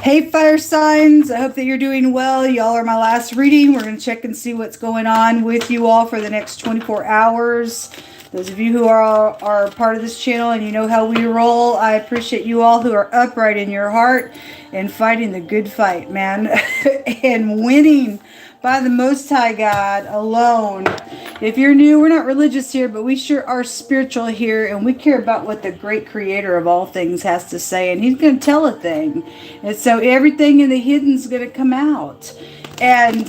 Hey, fire signs. I hope that you're doing well. Y'all are my last reading. We're going to check and see what's going on with you all for the next 24 hours. Those of you who are part of this channel and you know how we roll, I appreciate you all who are upright in your heart and fighting the good fight, man, and winning by the Most High God alone. If you're new, we're not religious here, but we sure are spiritual here, and we care about what the great creator of all things has to say, and he's going to tell a thing. And so everything in the hidden is going to come out. And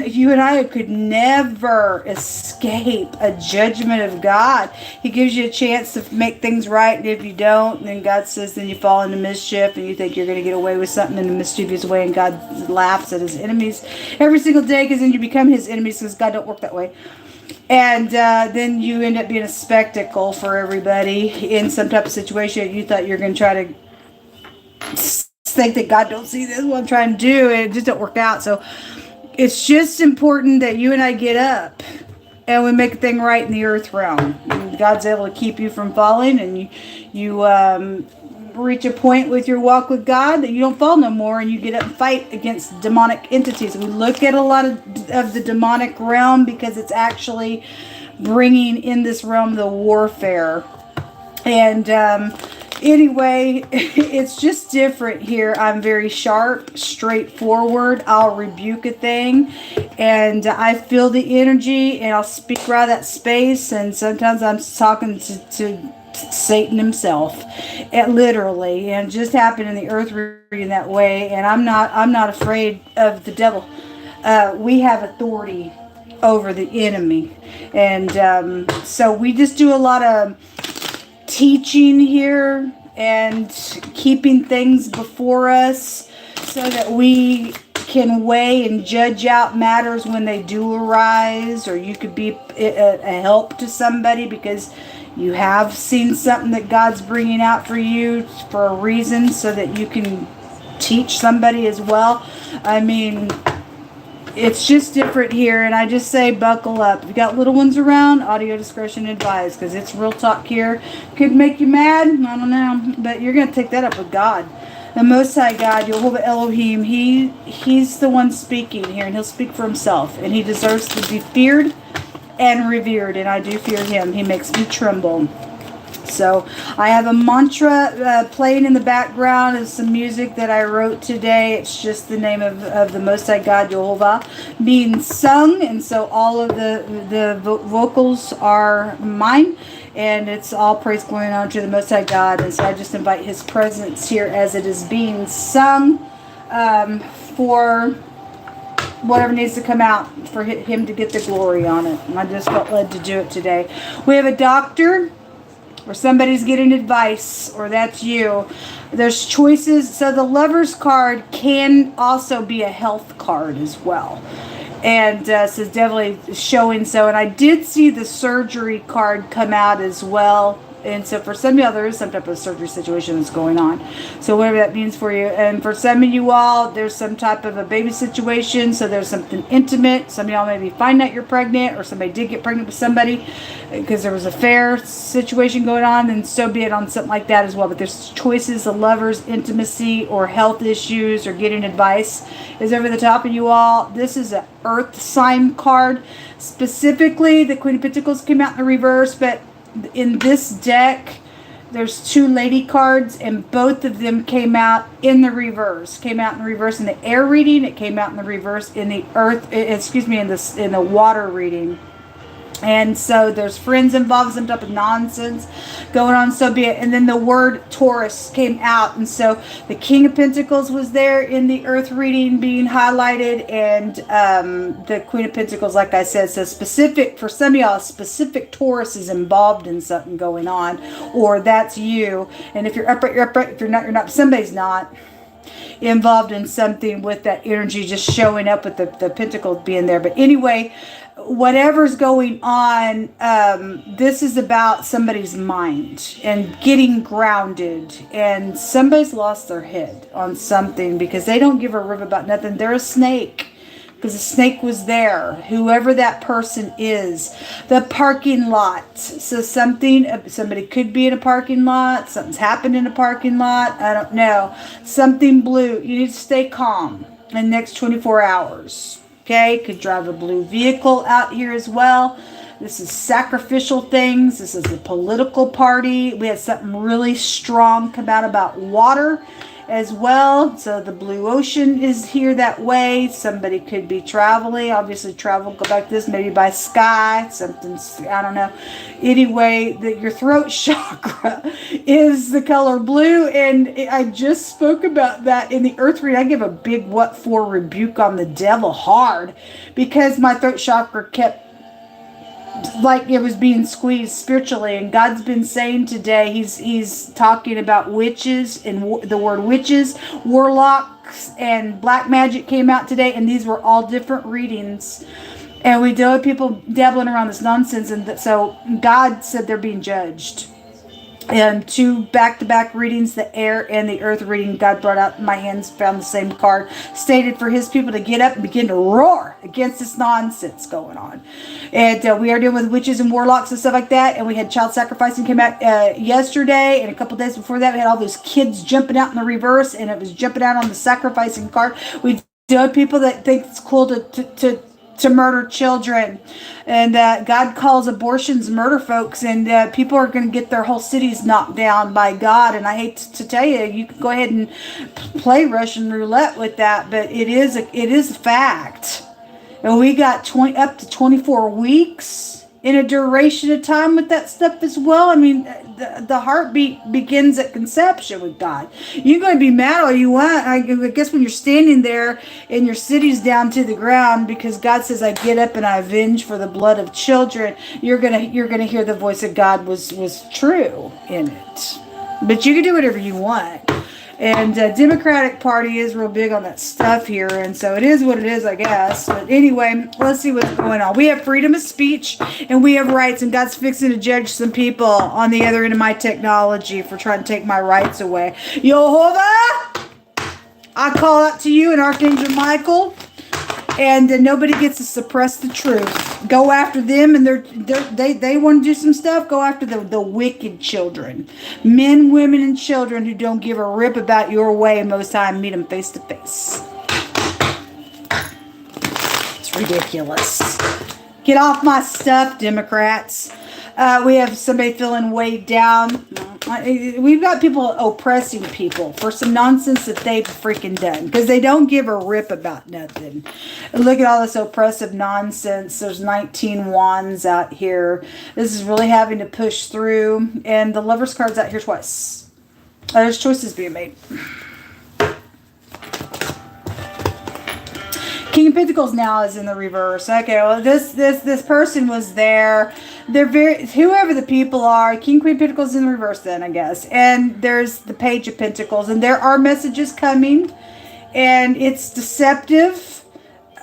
you and I could never escape a judgment of God. He gives you a chance to make things right, and if you don't, then God says then you fall into mischief, and you think you're going to get away with something in a mischievous way, and God laughs at his enemies every single day, because then you become his enemies, because God don't work that way. And then you end up being a spectacle for everybody in some type of situation. You thought you were going to try to think that God don't see this, what I'm trying to do, and it just don't work out. So it's just important that you and I get up and we make a thing right in the earth realm. And God's able to keep you from falling, and you reach a point with your walk with God that you don't fall no more, and you get up and fight against demonic entities. We look at a lot of the demonic realm because it's actually bringing in this realm the warfare. And anyway, it's just different here. I'm very sharp, straightforward. I'll rebuke a thing, and I feel the energy, and I'll speak right out of that space. And sometimes I'm talking to Satan himself, literally, and it just happened in the earth reading that way. And I'm not afraid of the devil. We have authority over the enemy, and so we just do a lot of teaching here and keeping things before us so that we can weigh and judge out matters when they do arise, or you could be a help to somebody because you have seen something that God's bringing out for you for a reason, so that you can teach somebody as well. I mean, it's just different here, and I just say buckle up. If you got little ones around, audio discretion advised, because it's real talk here. Could make you mad, I don't know, but you're going to take that up with God. The Most High God, Jehovah Elohim, he's the one speaking here, and he'll speak for himself, and he deserves to be feared and revered, and I do fear him. He makes me tremble. So I have a mantra playing in the background of some music that I wrote today. It's just the name of the Most High God, Jehovah, being sung, and so all of the vocals are mine, and it's all praise, glory, and honor to the Most High God. And so I just invite his presence here as it is being sung for whatever needs to come out, for him to get the glory on it. And I just felt led to do it today. We have a doctor, or somebody's getting advice, or that's you. There's choices. So the Lover's card can also be a health card as well. And so it's definitely showing so. And I did see the surgery card come out as well. And so for some of y'all, there is some type of surgery situation that's going on. So whatever that means for you. And for some of you all, there's some type of a baby situation. So there's something intimate. Some of y'all maybe find out you're pregnant, or somebody did get pregnant with somebody because there was a fair situation going on. And so be it on something like that as well. But there's choices, the lovers, intimacy, or health issues, or getting advice is over the top of you all. This is an earth sign card. Specifically, the Queen of Pentacles came out in the reverse, but in this deck there's two lady cards, and both of them came out in the reverse. Came out in the reverse in the air reading. It came out in the reverse in the earth, in the water reading. And so there's friends involved, some type of nonsense going on, so be it. And then the word Taurus came out. And so the King of Pentacles was there in the earth reading being highlighted. And the Queen of Pentacles, like I said, so specific, for some of y'all, specific Taurus is involved in something going on. Or that's you. And if you're upright, you're upright. If you're not, you're not. Somebody's not involved in something with that energy just showing up with the Pentacles being there. But anyway, whatever's going on, this is about somebody's mind and getting grounded, and somebody's lost their head on something because they don't give a rip about nothing. They're a snake. because the snake was there, whoever that person is. The parking lot. So somebody could be in a parking lot. Something's happened in a parking lot. I don't know. Something blue. You need to stay calm in the next 24 hours. Okay? Could drive a blue vehicle out here as well. This is sacrificial things. This is a political party. We had something really strong come out about water as well. So the blue ocean is here that way. Somebody could be traveling. Obviously travel, go back to this, maybe by sky. Something's, I don't know. Anyway, your throat chakra is the color blue. And I just spoke about that in the earth reading. I give a big what for rebuke on the devil hard because my throat chakra kept like it was being squeezed spiritually, and God's been saying today, he's talking about witches, and the word witches, warlocks, and black magic came out today, and these were all different readings, and we deal with people dabbling around this nonsense, and so God said they're being judged. And 2 back-to-back readings, the air and the earth reading, God brought out my hands, found the same card, stated for his people to get up and begin to roar against this nonsense going on. And we are dealing with witches and warlocks and stuff like that. And we had child sacrificing came out yesterday, and a couple days before that, we had all those kids jumping out in the reverse, and it was jumping out on the sacrificing card. We deal with people that think it's cool to murder children, and God calls abortions murder, folks, and people are going to get their whole cities knocked down by God. And I hate to tell you, you can go ahead and play Russian roulette with that, but it is a fact. And we got up to 24 weeks in a duration of time with that stuff as well. I mean, the heartbeat begins at conception with God. You're going to be mad all you want. I guess when you're standing there and your city's down to the ground because God says, I get up and I avenge for the blood of children, you're gonna hear the voice of God was true in it. But you can do whatever you want. And Democratic Party is real big on that stuff here, and so it is what it is, I guess. But anyway, let's see what's going on. We have freedom of speech, and we have rights, and God's fixing to judge some people on the other end of my technology for trying to take my rights away. Jehovah, I call out to you and Archangel Michael, and nobody gets to suppress the truth. Go after them, and they want to do some stuff. Go after the wicked children. Men, women, and children who don't give a rip about your way. Most time, meet them face to face. It's ridiculous. Get off my stuff, Democrats. We have somebody feeling weighed down. We've got people oppressing people for some nonsense that they've freaking done because they don't give a rip about nothing. Look at all this oppressive nonsense. There's 19 wands out here. This is really having to push through. And the Lover's card's out here twice. There's choices being made. King of Pentacles now is in the reverse. Okay, well, this person was there. They're whoever the people are. King, Queen, Pentacles in the reverse then, I guess. And there's the Page of Pentacles. And there are messages coming. And it's deceptive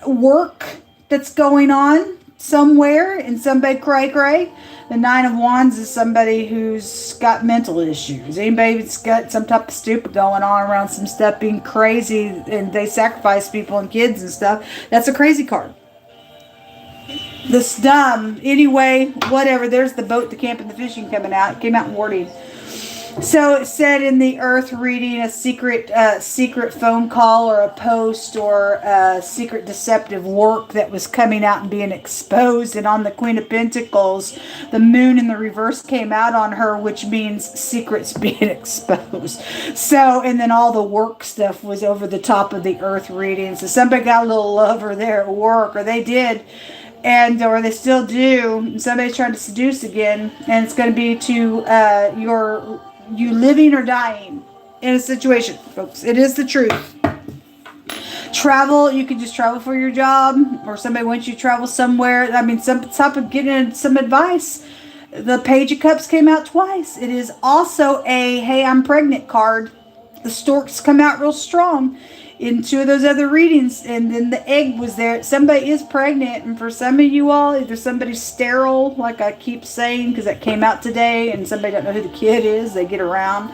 work that's going on somewhere. And somebody cray. The Nine of Wands is somebody who's got mental issues. Anybody that's got some type of stupid going on around some stuff being crazy and they sacrifice people and kids and stuff. That's a crazy card. This dumb. Anyway, whatever. There's the boat, the camp, and the fishing coming out. It came out in wording. So it said in the earth reading a secret phone call or a post or a secret deceptive work that was coming out and being exposed. And on the Queen of Pentacles, the moon in the reverse came out on her, which means secrets being exposed. So, and then all the work stuff was over the top of the earth reading. So somebody got a little lover there at work, or they did. Or they still do. Somebody's trying to seduce again. And it's going to be to you living or dying in a situation, folks. It is the truth. Travel, you can just travel for your job, or somebody wants you to travel somewhere. I mean, some type of getting some advice. The Page of Cups came out twice. It is also a, hey, I'm pregnant card. The storks come out real strong. in 2 of those other readings, and then the egg was there. Somebody is pregnant, and for some of you all, either somebody's sterile, like I keep saying, because that came out today, and somebody don't know who the kid is, they get around,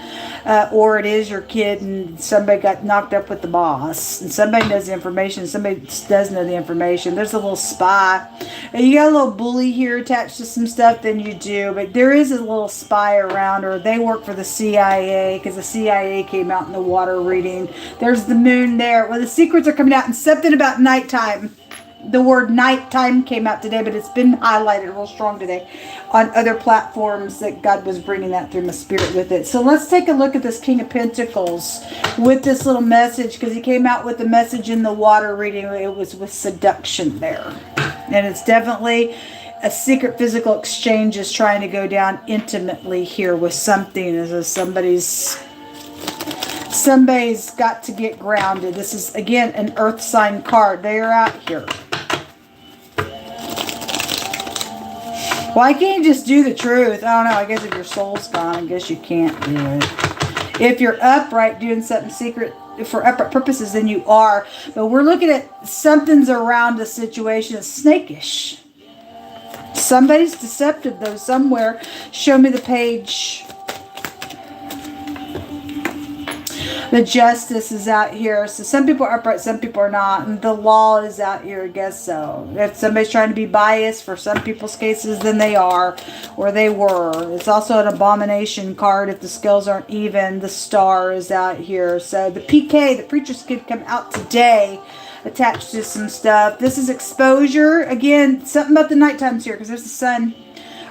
or it is your kid, and somebody got knocked up with the boss, and somebody knows the information, somebody does know the information. There's a little spy, and you got a little bully here attached to some stuff, then you do, but there is a little spy around, or they work for the CIA, because the CIA came out in the water reading. There's the moon there. Well, the secrets are coming out, and something about nighttime. The word nighttime came out today, but it's been highlighted real strong today on other platforms that God was bringing that through my spirit with it. So let's take a look at this King of Pentacles with this little message, because he came out with the message in the water reading. It was with seduction there. And it's definitely a secret physical exchange is trying to go down intimately here with something, as if somebody's got to get grounded. This is, again, an earth sign card. They are out here. Why can't you just do the truth? I don't know. I guess if your soul's gone, I guess you can't do it. If you're upright doing something secret for upright purposes, then you are. But we're looking at something's around a situation that's snakish. Somebody's deceptive, though, somewhere. Show me the page. The justice is out here. So some people are upright, some people are not. And the law is out here, I guess so. If somebody's trying to be biased for some people's cases, then they are. Or they were. It's also an abomination card. If the scales aren't even, the star is out here. So the PK, the preacher's kid, come out today attached to some stuff. This is exposure. Again, something about the night times here, because there's the sun.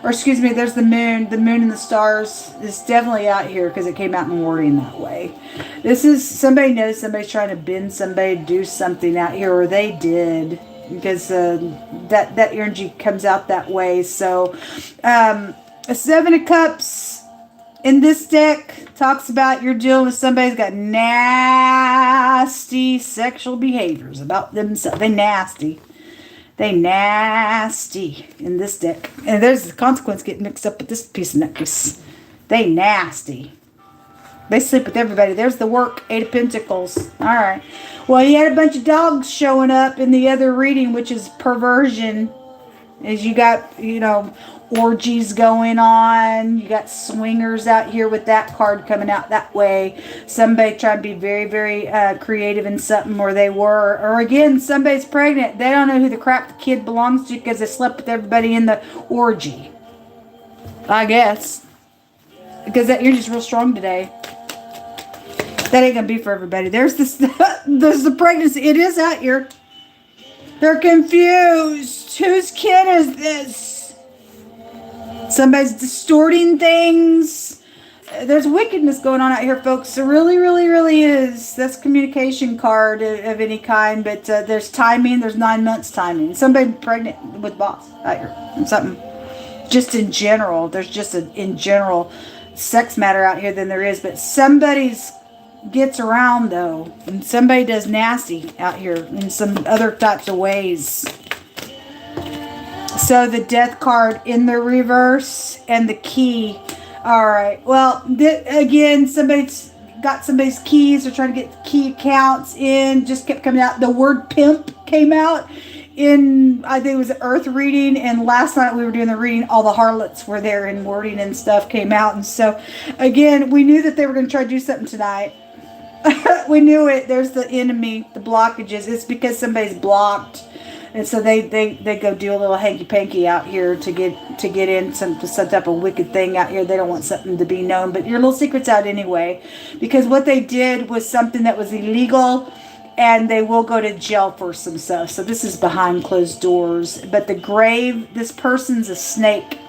Or excuse me, there's the moon. The moon and the stars is definitely out here because it came out in wording that way. This is, somebody knows somebody's trying to bend somebody to do something out here, or they did, because that energy comes out that way. So a 7 of Cups in this deck talks about you're dealing with somebody who's got nasty sexual behaviors about themselves. They nasty. They nasty in this deck. And there's the consequence getting mixed up with this piece of necklace. They nasty. They sleep with everybody. There's the work. 8 of Pentacles. All right. Well, you had a bunch of dogs showing up in the other reading, which is perversion. As you got, you know, orgies going on. You got swingers out here with that card coming out that way. Somebody trying to be very, very creative in something, or they were. Or again, somebody's pregnant. They don't know who the crap the kid belongs to because they slept with everybody in the orgy. I guess. Because that energy's real strong today. That ain't going to be for everybody. There's the pregnancy. It is out here. They're confused. Whose kid is this? Somebody's distorting things. There's wickedness going on out here, folks. There really, really, really is. That's communication card of any kind. But there's timing. There's 9 months timing. Somebody pregnant with boss out here. Something. Just in general. There's just in general sex matter out here than there is. But somebody's gets around, though. And somebody does nasty out here in some other types of ways. So the death card in the reverse and the key. All right. Well, again, somebody's got somebody's keys. They're trying to get key accounts in. Just kept coming out. The word pimp came out in, I think it was an earth reading. And last night we were doing the reading. All the harlots were there in wording and stuff came out. And so, again, we knew that they were going to try to do something tonight. We knew it. There's the enemy, the blockages. It's because somebody's blocked. And so they go do a little hanky-panky out here to get in some type of wicked thing out here. They don't want something to be known. But your little secret's out anyway. Because what they did was something that was illegal. And they will go to jail for some stuff. So this is behind closed doors. But the grave, this person's a snake.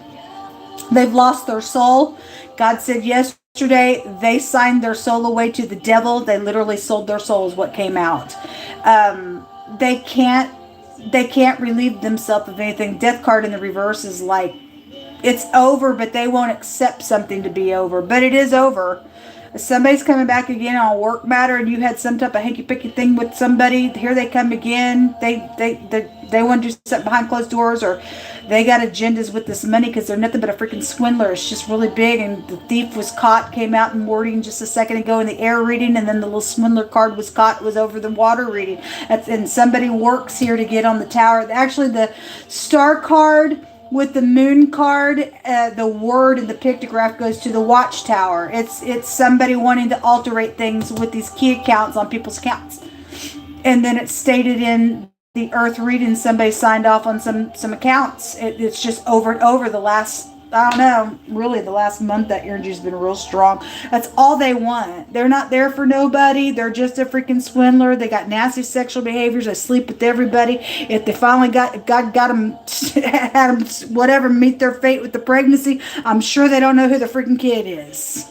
They've lost their soul. God said yesterday they signed their soul away to the devil. They literally sold their soul is what came out. They can't relieve themselves of anything. Death card in the reverse is like, it's over, but they won't accept something to be over. But it is over. Somebody's coming back again on a work matter, and you had some type of hanky-picky thing with somebody. Here they come again. They want to do something behind closed doors, or they got agendas with this money because they're nothing but a freaking swindler. It's just really big, and the thief was caught, came out in wording just a second ago in the air reading, and then the little swindler card was caught, was over the water reading. And somebody works here to get on the tower. Actually, the star card with the moon card, the word in the pictograph goes to the watchtower. It's somebody wanting to alterate things with these key accounts on people's accounts. And then it's stated in the earth reading, somebody signed off on some accounts. It's just over and over the last, I don't know, really the last month that energy's been real strong. That's all they want. They're not there for nobody. They're just a freaking swindler. They got nasty sexual behaviors. They sleep with everybody. If they finally if God got them, had them, whatever, meet their fate with the pregnancy, I'm sure they don't know who the freaking kid is.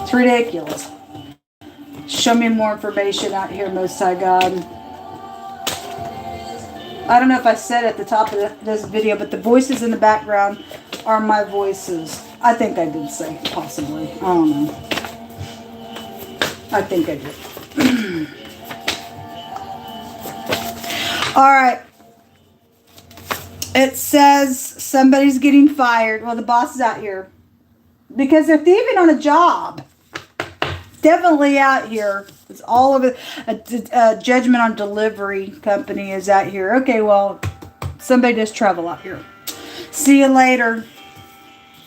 It's ridiculous. Show me more information out here, Most High God. I don't know if I said at the top of this video, but the voices in the background are my voices. I think I did say, possibly. I don't know. I think I did. All right. It says somebody's getting fired. Well, the boss is out here because they're thieving on a job. Definitely out here. It's all of it. A judgment on delivery company is out here. Okay, well, somebody does travel out here. See you later.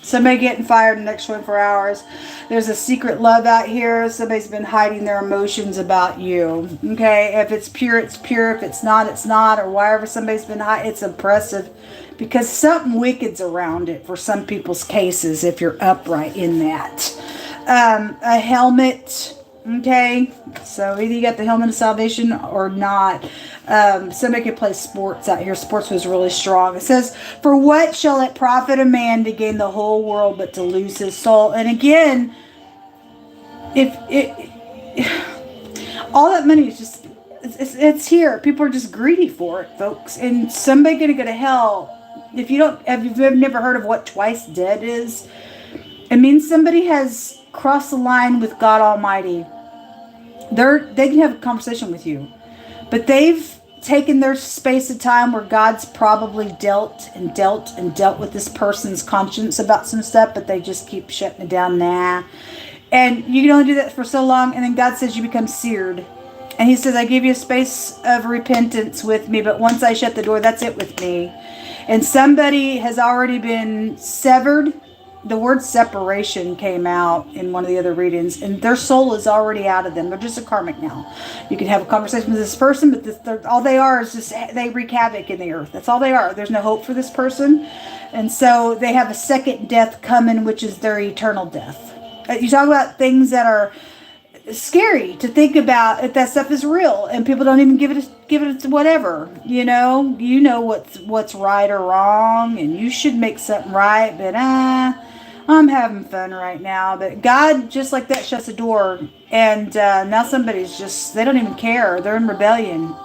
Somebody getting fired in the next 24 hours. There's a secret love out here. Somebody's been hiding their emotions about you. Okay, if it's pure, it's pure. If it's not, it's not. Or wherever somebody's been hiding, it's oppressive. Because something wicked's around it for some people's cases if you're upright in that. A helmet, okay, so either you got the helmet of salvation or not. Somebody could play sports out here. Sports was really strong. It says, for what shall it profit a man to gain the whole world but to lose his soul? And again, if all that money is just, it's here. People are just greedy for it, folks. And somebody gonna go to hell. If you've never heard of what twice dead is, it means somebody has crossed the line with God Almighty. They can have a conversation with you, but they've taken their space of time where God's probably dealt with this person's conscience about some stuff, but they just keep shutting it down. Nah. And you can only do that for so long, and then God says you become seared. And he says, I give you a space of repentance with me, but once I shut the door, that's it with me. And somebody has already been severed. The word separation came out in one of the other readings, and their soul is already out of them. They're just a karmic now. You can have a conversation with this person, but all they are is just, they wreak havoc in the earth. That's all they are. There's no hope for this person. And so they have a second death coming, which is their eternal death. You talk about things that are scary to think about, if that stuff is real, and people don't even give it whatever. You know what's right or wrong, and you should make something right, but I'm having fun right now. But God, just like that, shuts the door, and now somebody's just, they don't even care. They're in rebellion,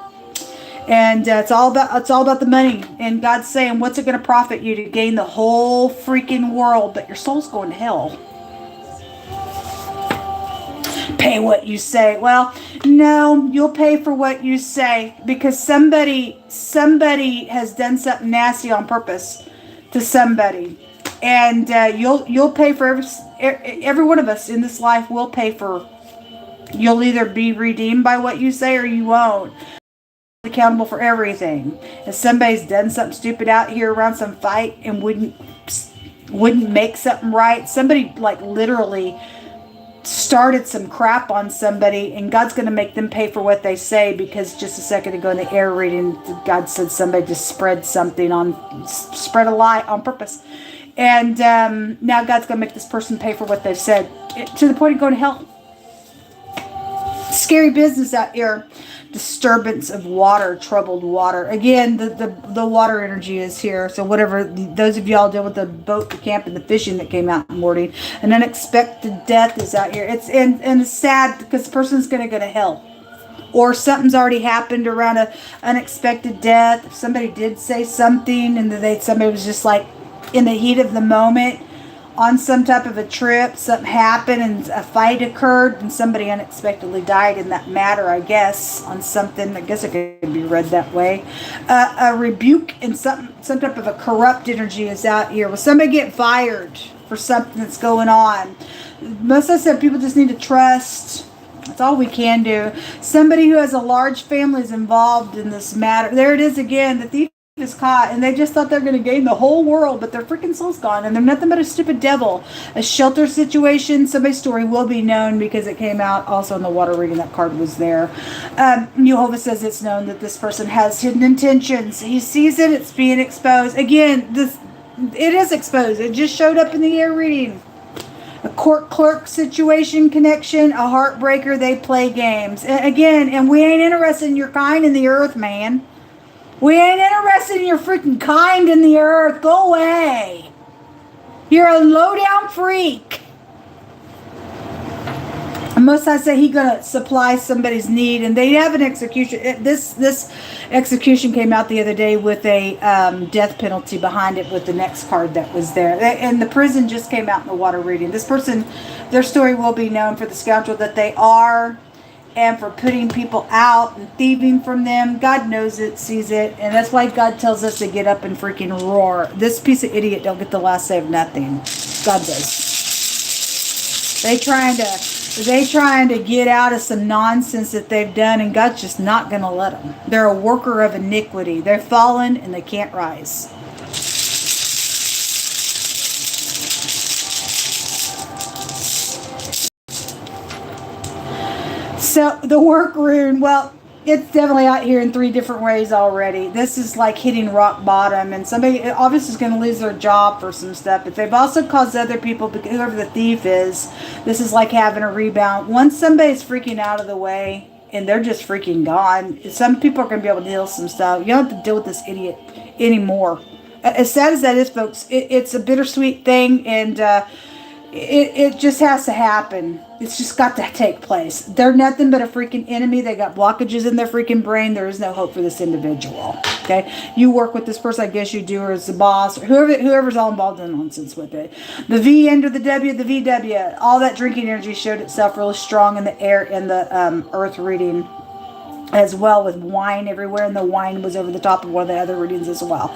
and it's all about the money. And God's saying, what's it going to profit you to gain the whole freaking world, but your soul's going to hell? Pay what you say. Well, no, you'll pay for what you say, because somebody has done something nasty on purpose to somebody. And you'll pay for every one of us in this life will pay for. You'll either be redeemed by what you say or you won't. Accountable for everything. If somebody's done something stupid out here around some fight and wouldn't make something right, somebody like literally started some crap on somebody, and God's going to make them pay for what they say, because just a second ago in the air reading, God said somebody just spread a lie on purpose. And now God's going to make this person pay for what they've said, to the point of going to hell. Scary business out here. Disturbance of water, troubled water. Again, the water energy is here. So whatever, those of y'all deal with the boat, the camp, and the fishing that came out in the morning, an unexpected death is out here. And it's sad, because the person's going to go to hell. Or something's already happened around an unexpected death. If somebody did say something, and somebody was just like, in the heat of the moment on some type of a trip, something happened and a fight occurred and somebody unexpectedly died in that matter, I guess, on something. I guess it could be read that way. A rebuke and some type of a corrupt energy is out here. Will somebody get fired for something that's going on? Most of us people just need to trust. That's all we can do. Somebody who has a large family is involved in this matter. There it is again. The thief is caught, and they just thought they're going to gain the whole world, but their freaking soul's gone, and they're nothing but a stupid devil. A shelter situation. Somebody's story will be known because it came out also in the water reading. That card was there. Jehovah says it's known that this person has hidden intentions. He sees it. It's being exposed. Again, it is exposed. It just showed up in the air reading. A court clerk situation connection, a heartbreaker. They play games. And we ain't interested in your kind in the earth, man. We ain't interested in your freaking kind in the earth. Go away. You're a low-down freak. And most I say he's going to supply somebody's need. And they have an execution. This execution came out the other day with a death penalty behind it with the next card that was there. And the prison just came out in the water reading. This person, their story will be known for the scoundrel that they are. And for putting people out and thieving from them. God knows it, sees it. And that's why God tells us to get up and freaking roar. This piece of idiot don't get the last say of nothing. God does. They trying to get out of some nonsense that they've done. And God's just not going to let them. They're a worker of iniquity. They're fallen and they can't rise. So the work rune, well, it's definitely out here in 3 different ways already. This is like hitting rock bottom, and somebody obviously is going to lose their job for some stuff. But they've also caused other people, whoever the thief is, this is like having a rebound. Once somebody's freaking out of the way and they're just freaking gone, some people are going to be able to deal with some stuff. You don't have to deal with this idiot anymore. As sad as that is, folks, it's a bittersweet thing, and it just has to happen. It's just got to take place. They're nothing but a freaking enemy. They got blockages in their freaking brain. There is no hope for this individual. Okay? You work with this person, I guess you do, or as the boss, or whoever's all involved in nonsense with it. The V under the W, the VW, all that drinking energy showed itself really strong in the air, in the earth reading as well, with wine everywhere, and the wine was over the top of one of the other readings as well.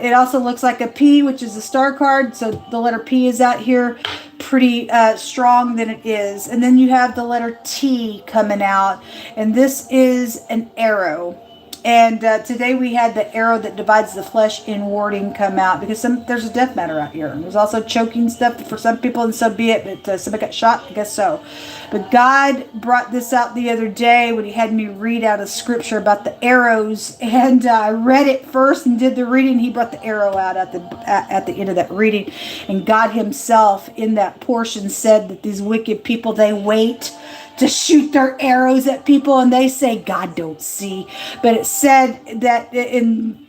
It also looks like a P, which is a star card, so the letter P is out here pretty strong than it is. And then you have the letter T coming out, and this is an arrow. And today we had the arrow that divides the flesh in warding come out, because there's a death matter out here. There's also choking stuff for some people, and so be it. But somebody got shot, I guess so. But God brought this out the other day when he had me read out a scripture about the arrows. And I read it first and did the reading. He brought the arrow out at the end of that reading. And God himself in that portion said that these wicked people, they wait to shoot their arrows at people, and they say God don't see. But it said that in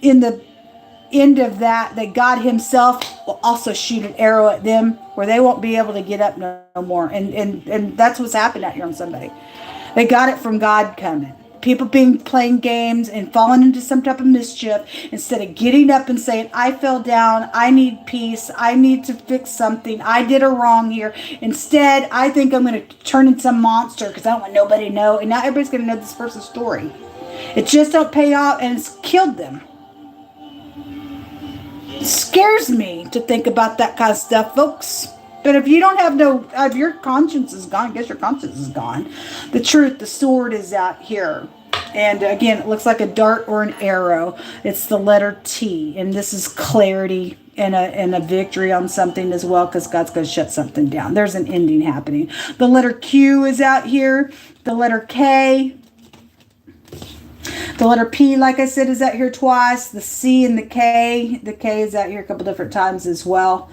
the end of that God himself will also shoot an arrow at them where they won't be able to get up no more. And that's what's happened out here on Sunday. They got it from God coming. People playing games and falling into some type of mischief, instead of getting up and saying, I fell down, I need peace, I need to fix something, I did a wrong here. Instead, I think I'm going to turn into some monster because I don't want nobody to know. And now everybody's going to know this person's story. It just don't pay off, and it's killed them. It scares me to think about that kind of stuff, folks. But if you don't have if your conscience is gone, I guess your conscience is gone. The truth, the sword is out here. And again, it looks like a dart or an arrow. It's the letter T. And this is clarity and a victory on something as well, because God's going to shut something down. There's an ending happening. The letter Q is out here. The letter K. The letter P, like I said, is out here twice. The C and the K. The K is out here a couple different times as well.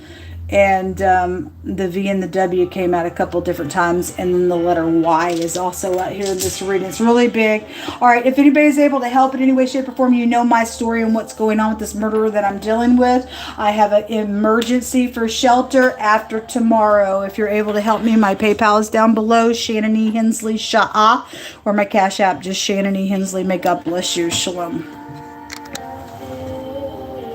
And the V and the W came out a couple different times. And then the letter Y is also out here in this reading. It's really big. All right, if anybody's able to help in any way, shape, or form, you know my story and what's going on with this murderer that I'm dealing with. I have an emergency for shelter after tomorrow. If you're able to help me, my PayPal is down below, ShannanEHensley, or my Cash App, just ShannanEHensley. May God bless you. Shalom.